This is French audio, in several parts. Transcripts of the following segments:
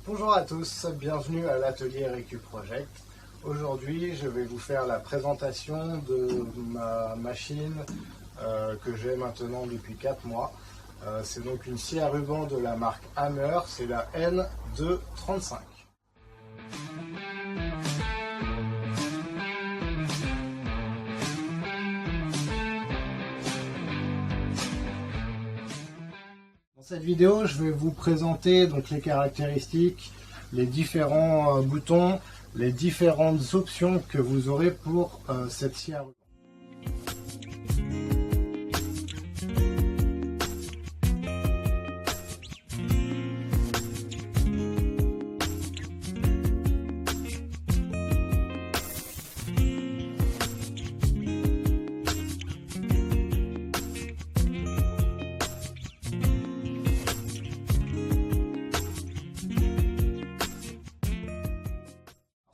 Bonjour à tous, bienvenue à l'atelier Récu Project. Aujourd'hui, je vais vous faire la présentation de ma machine que j'ai maintenant depuis 4 mois. C'est donc une scie à ruban de la marque Hammer, c'est la N235. Dans cette vidéo, je vais vous présenter donc les caractéristiques, les différents boutons, les différentes options que vous aurez pour cette scie à ruban.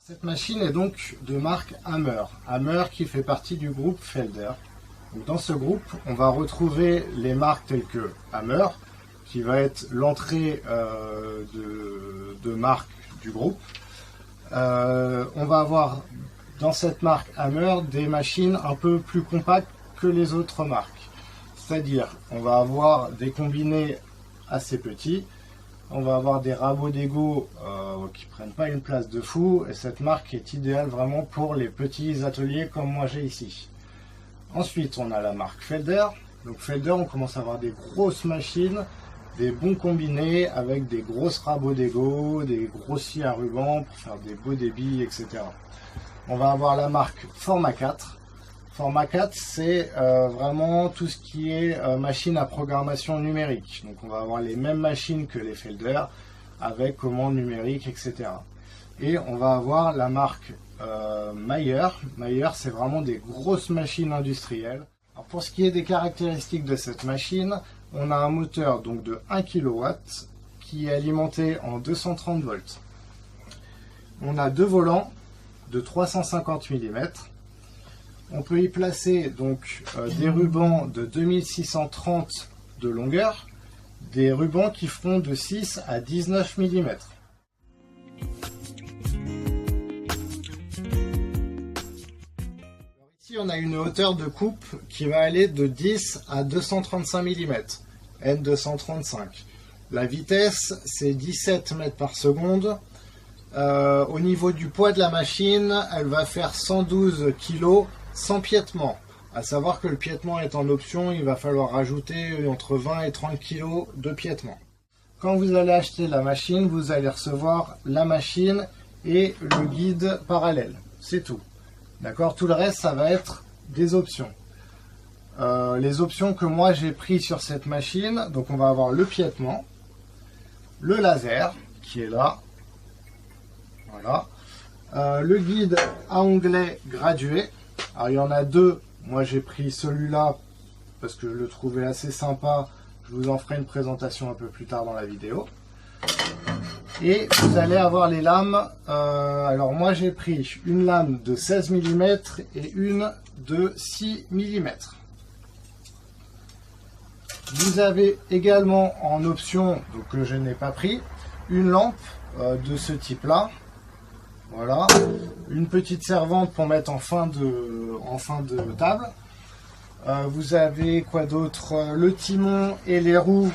Cette machine est donc de marque Hammer. Hammer qui fait partie du groupe Felder. Donc dans ce groupe, on va retrouver les marques telles que Hammer, qui va être l'entrée de marque du groupe. On va avoir dans cette marque Hammer des machines un peu plus compactes que les autres marques. C'est-à-dire, on va avoir des combinés assez petits. On va avoir des rabots d'égo qui ne prennent pas une place de fou, et cette marque est idéale vraiment pour les petits ateliers comme moi j'ai ici. Ensuite, on a la marque Felder. Donc Felder, on commence à avoir des grosses machines, des bons combinés avec des grosses rabots d'égo, des gros scies à ruban pour faire des beaux débits, etc. On va avoir la marque Format 4. Format 4, c'est vraiment tout ce qui est machine à programmation numérique. Donc on va avoir les mêmes machines que les Felder, avec commande numérique, etc. Et on va avoir la marque Mayer. Mayer, c'est vraiment des grosses machines industrielles. Alors pour ce qui est des caractéristiques de cette machine, on a un moteur donc de 1 kW qui est alimenté en 230 volts. On a deux volants de 350 mm. On peut y placer donc des rubans de 2630 de longueur, des rubans qui feront de 6 à 19 mm. Ici on a une hauteur de coupe qui va aller de 10 à 235 mm, N235. La vitesse c'est 17 mètres par seconde. Au niveau du poids de la machine, elle va faire 112 kg sans piétement. À savoir que le piétement est en option, il va falloir rajouter entre 20 et 30 kg de piétement. Quand vous allez acheter la machine, vous allez recevoir la machine et le guide parallèle. C'est tout. D'accord ? Tout le reste, ça va être des options. Les options que moi j'ai pris sur cette machine, donc on va avoir le piétement, le laser qui est là. Voilà. Le guide à onglet gradué. Alors il y en a deux, moi j'ai pris celui-là parce que je le trouvais assez sympa, je vous en ferai une présentation un peu plus tard dans la vidéo. Et vous allez avoir les lames, alors moi j'ai pris une lame de 16 mm et une de 6 mm. Vous avez également en option, donc que je n'ai pas pris, une lampe de ce type-là. Voilà, une petite servante pour mettre en fin de table. Vous avez quoi d'autre? Le timon et les roues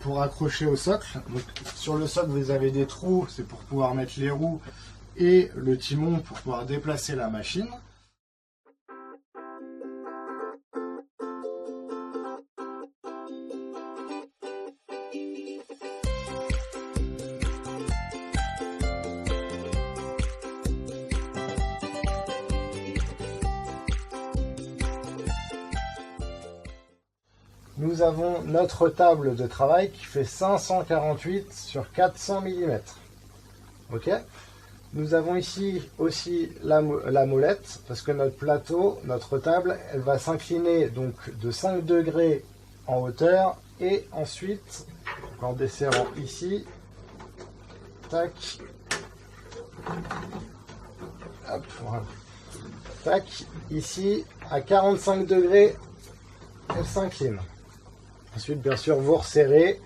pour accrocher au socle. Donc, sur le socle, vous avez des trous, c'est pour pouvoir mettre les roues, et le timon pour pouvoir déplacer la machine. Nous avons notre table de travail qui fait 548 sur 400 mm. Ok. Nous avons ici aussi la molette, parce que notre plateau, notre table, elle va s'incliner donc de 5 degrés en hauteur, et ensuite, en desserrant ici, tac, hop, voilà. Tac, ici, à 45 degrés, elle s'incline. Ensuite, bien sûr, vous resserrez,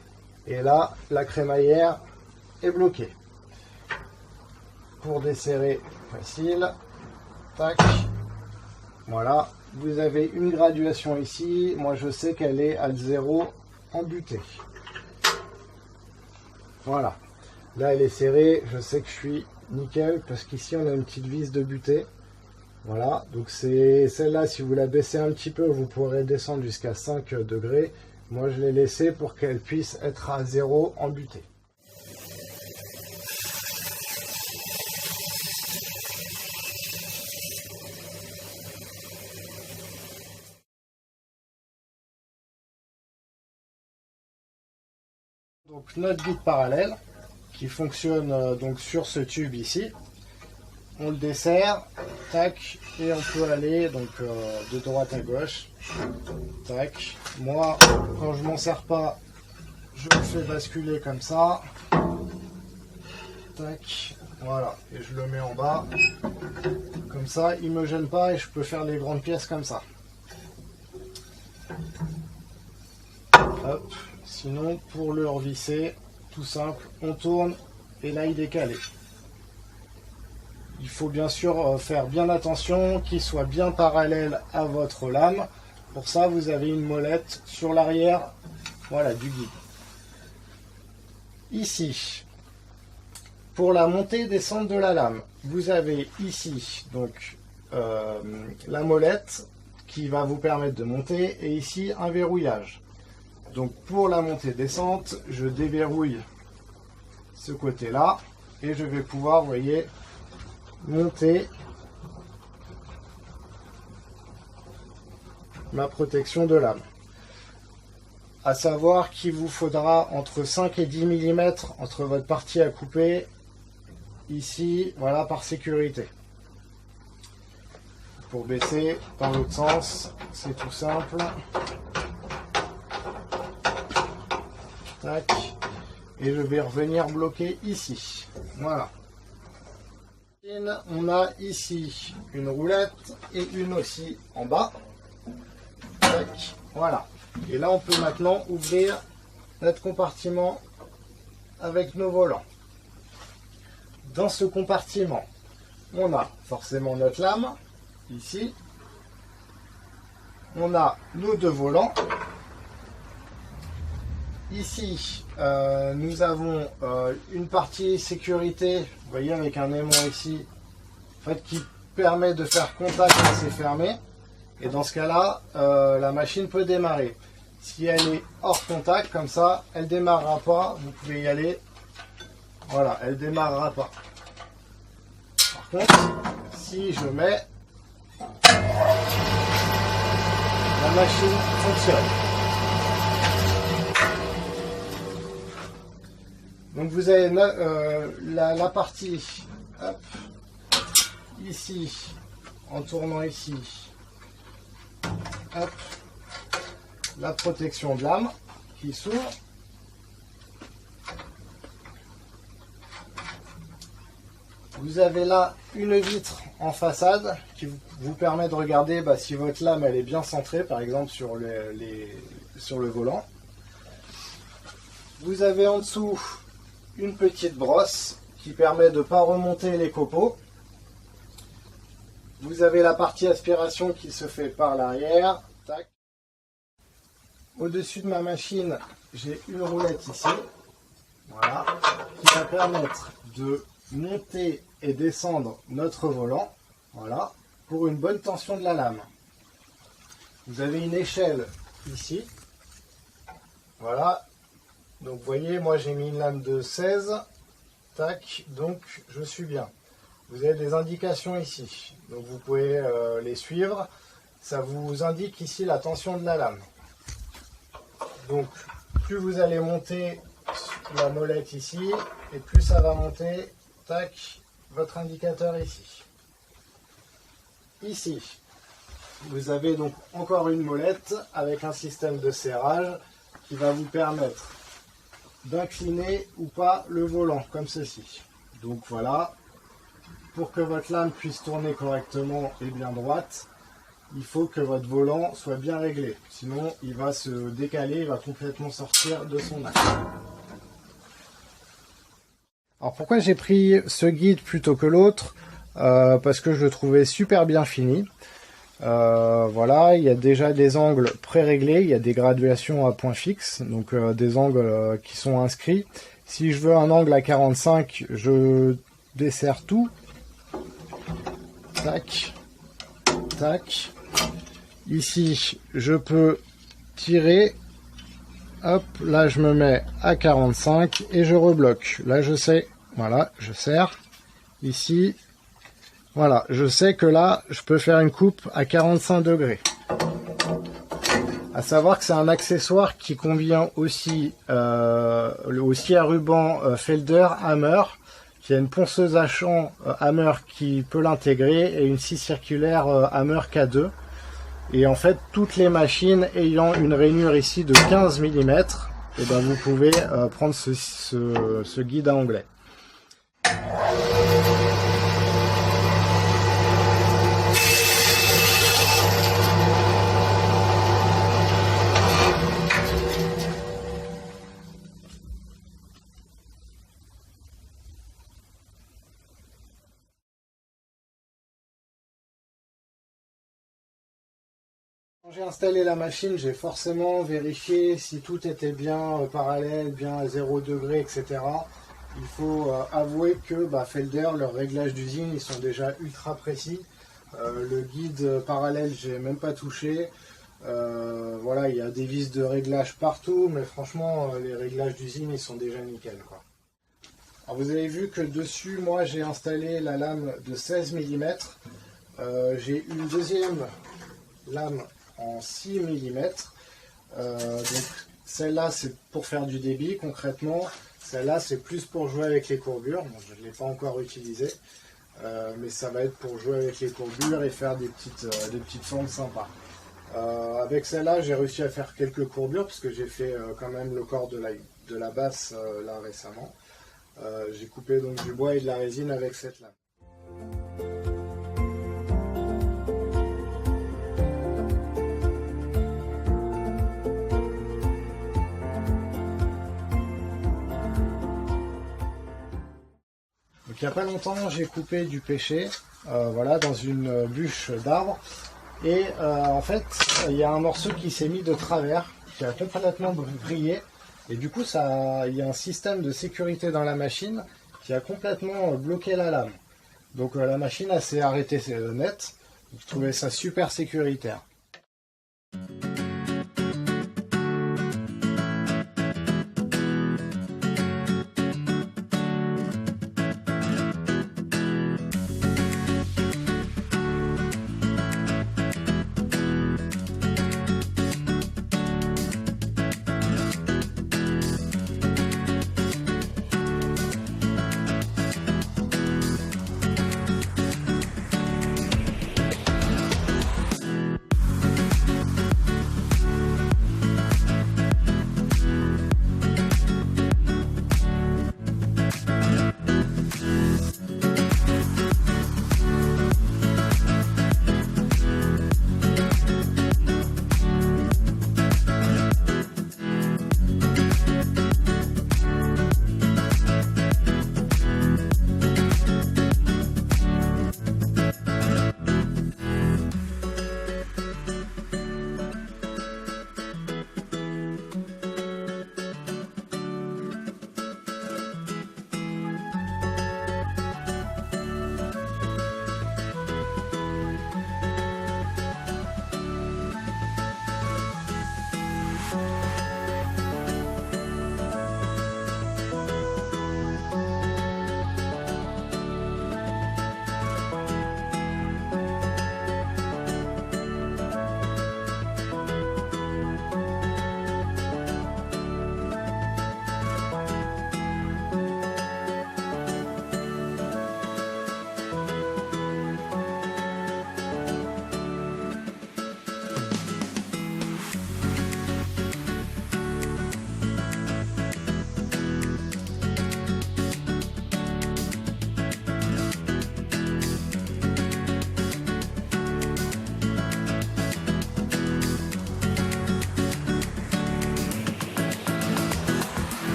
et là, la crémaillère est bloquée. pour desserrer, facile. Tac. Voilà. Vous avez une graduation ici. Moi, je sais qu'elle est à 0 en butée. Voilà. Là, elle est serrée. Je sais que je suis nickel parce qu'ici, on a une petite vis de butée. Voilà. Donc, c'est celle-là. Si vous la baissez un petit peu, vous pourrez descendre jusqu'à 5 degrés. Moi, je l'ai laissée pour qu'elle puisse être à 0 en butée. Donc notre guide parallèle qui fonctionne donc sur ce tube ici, on le dessert, tac, et on peut aller donc de droite à gauche, tac. Moi quand je m'en sers pas, je le fais basculer comme ça, tac, voilà, et je le mets en bas, comme ça il me gêne pas et je peux faire les grandes pièces comme ça. Hop. Sinon, pour le revisser, tout simple, on tourne et là il est calé. Il faut bien sûr faire bien attention qu'il soit bien parallèle à votre lame. Pour ça, vous avez une molette sur l'arrière, voilà, du guide. Ici, pour la montée et descente de la lame, vous avez ici donc la molette qui va vous permettre de monter et ici un verrouillage. Donc pour la montée-descente, je déverrouille ce côté-là et je vais pouvoir, vous voyez, monter ma protection de lame. À savoir qu'il vous faudra entre 5 et 10 mm entre votre partie à couper, ici, voilà, par sécurité. Pour baisser dans l'autre sens, c'est tout simple. Tac. Et je vais revenir bloquer ici. Voilà. On a ici une roulette et une aussi en bas. Tac. Voilà. Et là, on peut maintenant ouvrir notre compartiment avec nos volants. Dans ce compartiment, on a forcément notre lame, ici. On a nos deux volants. Ici, nous avons une partie sécurité, vous voyez, avec un aimant ici, en fait, qui permet de faire contact quand c'est fermé. Et dans ce cas-là, la machine peut démarrer. Si elle est hors contact, comme ça, elle ne démarrera pas. Vous pouvez y aller. Voilà, elle ne démarrera pas. Par contre, si je mets, la machine fonctionne. Donc vous avez la partie, hop, ici, en tournant ici, hop, la protection de lame qui s'ouvre. Vous avez là une vitre en façade qui vous permet de regarder si votre lame elle est bien centrée, par exemple sur le volant. Vous avez en dessous une petite brosse qui permet de ne pas remonter les copeaux. Vous avez la partie aspiration qui se fait par l'arrière. Au-dessus de ma machine, j'ai une roulette ici, voilà, qui va permettre de monter et descendre notre volant, voilà, pour une bonne tension de la lame. Vous avez une échelle ici, voilà. Donc vous voyez, moi j'ai mis une lame de 16, tac, donc je suis bien. Vous avez des indications ici, donc vous pouvez les suivre. Ça vous indique ici la tension de la lame. Donc plus vous allez monter la molette ici, et plus ça va monter, tac, votre indicateur ici. Ici, vous avez donc encore une molette avec un système de serrage qui va vous permettre d'incliner ou pas le volant, comme ceci. Donc voilà, pour que votre lame puisse tourner correctement et bien droite, il faut que votre volant soit bien réglé. Sinon, il va se décaler, il va complètement sortir de son axe. Alors pourquoi j'ai pris ce guide plutôt que l'autre? Parce que je le trouvais super bien fini. Voilà, il y a déjà des angles pré-réglés, il y a des graduations à point fixe, donc des angles qui sont inscrits. Si je veux un angle à 45, je desserre tout. Tac, tac. Ici, je peux tirer. Hop, là je me mets à 45 et je rebloque. Là je sais, voilà, je serre. Ici, voilà, je sais que là, je peux faire une coupe à 45 degrés. À savoir que c'est un accessoire qui convient aussi au scie à ruban Felder Hammer, qui a une ponceuse à champ Hammer qui peut l'intégrer et une scie circulaire Hammer K2. Et en fait, toutes les machines ayant une rainure ici de 15 mm, et ben vous pouvez prendre ce guide à onglet. Quand j'ai installé la machine, j'ai forcément vérifié si tout était bien parallèle, bien à 0 degré, etc. Il faut avouer que Felder, leurs réglages d'usine, ils sont déjà ultra précis. Le guide parallèle, j'ai même pas touché. Voilà, il y a des vis de réglage partout, mais franchement, les réglages d'usine, ils sont déjà nickel, quoi. Alors, vous avez vu que dessus, moi, j'ai installé la lame de 16 mm. J'ai une deuxième lame en 6 mm. Donc celle-là c'est pour faire du débit concrètement, celle-là c'est plus pour jouer avec les courbures. Bon, je ne l'ai pas encore utilisé, mais ça va être pour jouer avec les courbures et faire des petites formes sympas. Avec celle-là j'ai réussi à faire quelques courbures parce que j'ai fait quand même le corps de la basse là récemment. J'ai coupé donc du bois et de la résine avec cette lame. Donc, il n'y a pas longtemps, j'ai coupé du pêcher, voilà, dans une bûche d'arbre. Et en fait, il y a un morceau qui s'est mis de travers, qui a complètement brillé. Et du coup, il y a un système de sécurité dans la machine qui a complètement bloqué la lame. Donc la machine, elle s'est arrêtée net. Je trouvais ça super sécuritaire.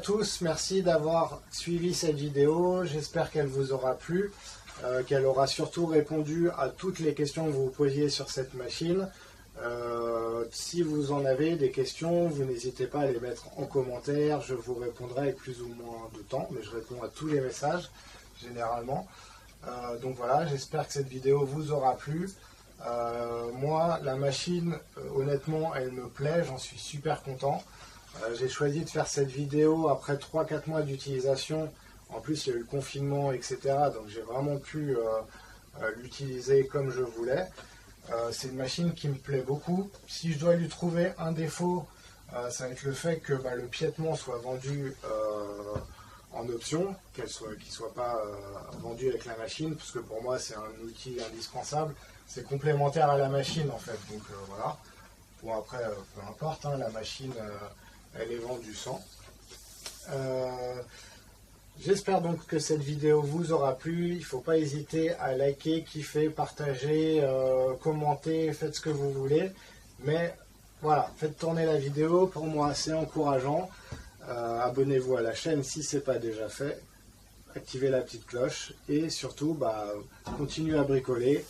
tous, merci d'avoir suivi cette vidéo, j'espère qu'elle vous aura plu, qu'elle aura surtout répondu à toutes les questions que vous vous posiez sur cette machine. Si vous en avez des questions, vous n'hésitez pas à les mettre en commentaire, je vous répondrai avec plus ou moins de temps, mais je réponds à tous les messages, généralement. Donc voilà, j'espère que cette vidéo vous aura plu. Moi, la machine, honnêtement, elle me plaît, j'en suis super content. J'ai choisi de faire cette vidéo après 3-4 mois d'utilisation. En plus, il y a eu le confinement, etc. Donc j'ai vraiment pu l'utiliser comme je voulais. C'est une machine qui me plaît beaucoup. Si je dois lui trouver un défaut, ça va être le fait que le piétement soit vendu en option, qu'il soit pas vendu avec la machine, parce que pour moi c'est un outil indispensable. C'est complémentaire à la machine en fait. Donc voilà. Bon après, peu importe, hein, la machine elle est vendue sans. J'espère donc que cette vidéo vous aura plu. Il ne faut pas hésiter à liker, kiffer, partager, commenter, faites ce que vous voulez. Mais voilà, faites tourner la vidéo, pour moi c'est encourageant. Abonnez-vous à la chaîne si ce n'est pas déjà fait. Activez la petite cloche et surtout continuez à bricoler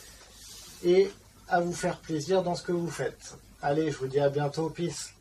et à vous faire plaisir dans ce que vous faites. Allez, je vous dis à bientôt, peace.